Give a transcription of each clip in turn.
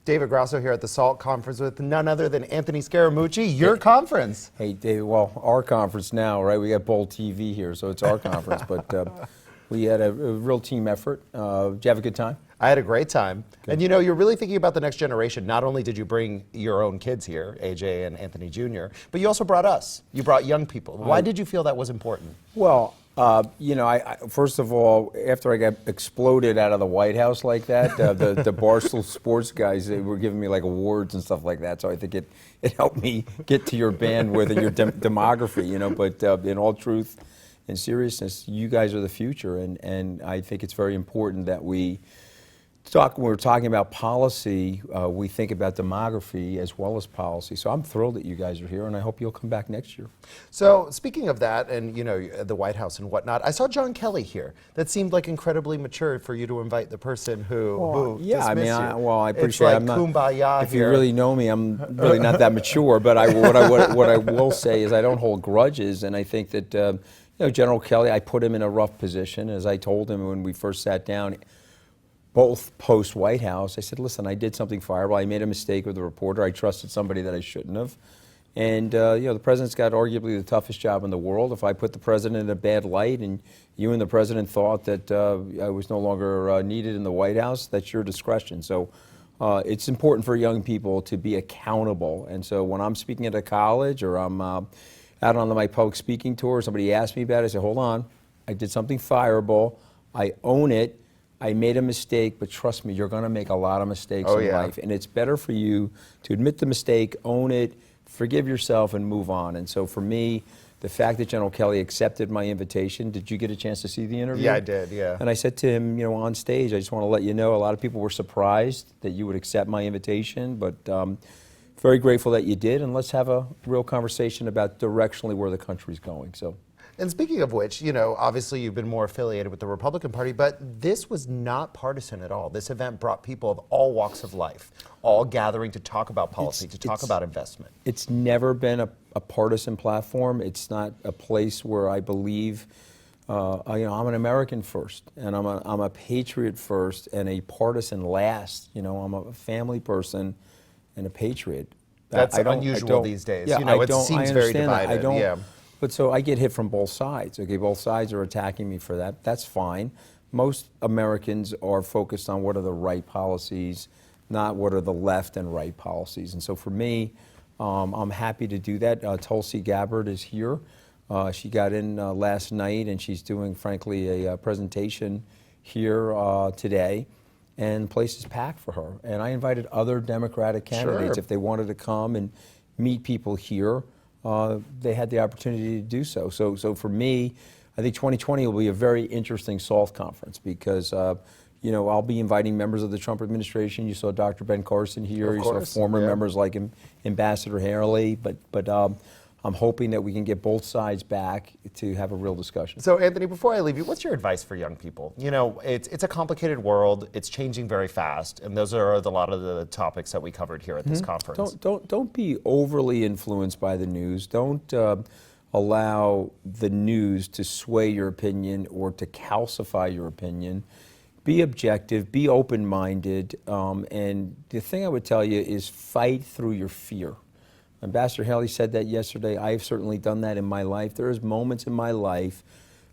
David Grasso here at the SALT conference with none other than Anthony Scaramucci, your conference. Hey, David, well, our conference now, right? We got Bold TV here, so it's our conference, but we had a real team effort. Did you have a good time? I had a great time. Good. And you know, you're really thinking about the next generation. Not only did you bring your own kids here, AJ and Anthony Jr., but you also brought us. You brought young people. Why did you feel that was important? Well, you know, I first of all, after I got exploded out of the Whitehouse like that, the Barstool Sports guys, they were giving me like awards and stuff like that. So I think it helped me get to your bandwidth and your demography, you know. But in all truth and seriousness, you guys are the future, and I think it's very important that we talk. When we're talking about policy, we think about demography as well as policy. So I'm thrilled that you guys are here, and I hope you'll come back next year. So speaking of that, and you know, the White House and whatnot, I saw John Kelly here. That seemed like incredibly mature for you to invite the person who yeah, I mean, you. I appreciate. It's like I'm not, kumbaya if here. you really know me, I'm really not that mature. But what I will say is I don't hold grudges, and I think that you know, General Kelly, I put him in a rough position, as I told him when we first sat down. Both post-White House, I said, listen, I did something fireable. I made a mistake with the reporter. I trusted somebody that I shouldn't have. And, you know, the president's got arguably the toughest job in the world. If I put the president in a bad light and you and the president thought that I was no longer needed in the White House, that's your discretion. So it's important for young people to be accountable. And so when I'm speaking at a college or I'm out on my public speaking tour, somebody asks me about it, I say, hold on, I did something fireable. I own it. I made a mistake, but trust me, you're going to make a lot of mistakes in life. And it's better for you to admit the mistake, own it, forgive yourself, and move on. And so for me, the fact that General Kelly accepted my invitation, did you get a chance to see the interview? Yeah, I did, yeah. And I said to him, you know, on stage, I just want to let you know, a lot of people were surprised that you would accept my invitation, but very grateful that you did, and let's have a real conversation about directionally where the country's going. So. And speaking of which, you know, obviously you've been more affiliated with the Republican Party, but this was not partisan at all. This event brought people of all walks of life, all gathering to talk about policy, to talk about investment. It's never been a partisan platform. It's not a place where I believe, you know, I'm an American first, and I'm a patriot first, and a partisan last. You know, I'm a family person and a patriot. That's unusual these days. Yeah, you know, it seems very divided. Yeah. But so I get hit from both sides. Okay, both sides are attacking me for that. That's fine. Most Americans are focused on what are the right policies, not what are the left and right policies. And so for me, I'm happy to do that. Tulsi Gabbard is here. She got in last night, and she's doing, frankly, a presentation here today. And the place is packed for her. And I invited other Democratic candidates if they wanted to come and meet people here. They had the opportunity to do so. So for me, I think 2020 will be a very interesting SALT conference because, you know, I'll be inviting members of the Trump administration. You saw Dr. Ben Carson here. You saw former members like Ambassador Haley. But I'm hoping that we can get both sides back to have a real discussion. So, Anthony, before I leave you, what's your advice for young people? You know, it's a complicated world. It's changing very fast, and those are a lot of the topics that we covered here at this conference. Don't be overly influenced by the news. Don't allow the news to sway your opinion or to calcify your opinion. Be objective. Be open-minded. And the thing I would tell you is fight through your fear. Ambassador Haley said that yesterday. I've certainly done that in my life. There's moments in my life,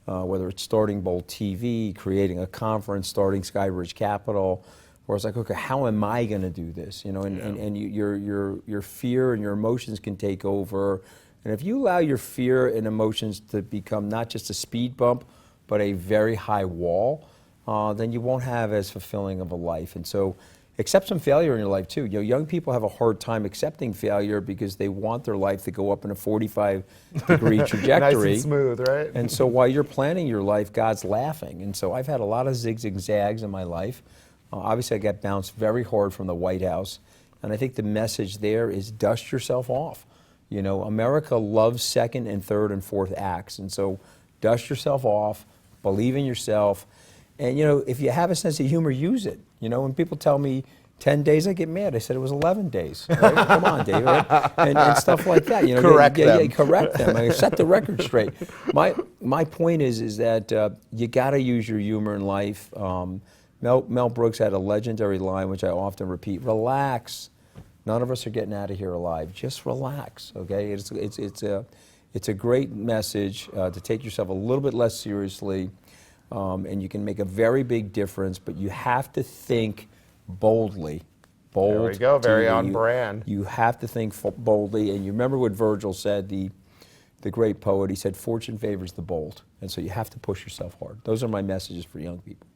whether it's starting Bold TV, creating a conference, starting Skybridge Capital, where it's like, okay, how am I going to do this? You know, and your fear and your emotions can take over. And if you allow your fear and emotions to become not just a speed bump, but a very high wall, then you won't have as fulfilling of a life. And so, accept some failure in your life too. You know, young people have a hard time accepting failure because they want their life to go up in a 45-degree trajectory. Nice and smooth, right? And so while you're planning your life, God's laughing. And so I've had a lot of zigs and zags in my life. Obviously, I got bounced very hard from the White House. And I think the message there is dust yourself off. You know, America loves second and third and fourth acts. And so dust yourself off, believe in yourself. And, you know, if you have a sense of humor, use it. You know, when people tell me 10 days, I get mad. I said it was 11 days. Right? Come on, David. And stuff like that. You know, correct them. Yeah, correct them. I set the record straight. My point is that you got to use your humor in life. Mel Brooks had a legendary line, which I often repeat: "Relax. None of us are getting out of here alive. Just relax." Okay, it's a great message to take yourself a little bit less seriously, and you can make a very big difference. But you have to think boldly. Bold. There we go. Very TV. on brand. You have to think boldly, and you remember what Virgil said, the great poet. He said, "Fortune favors the bold," and so you have to push yourself hard. Those are my messages for young people.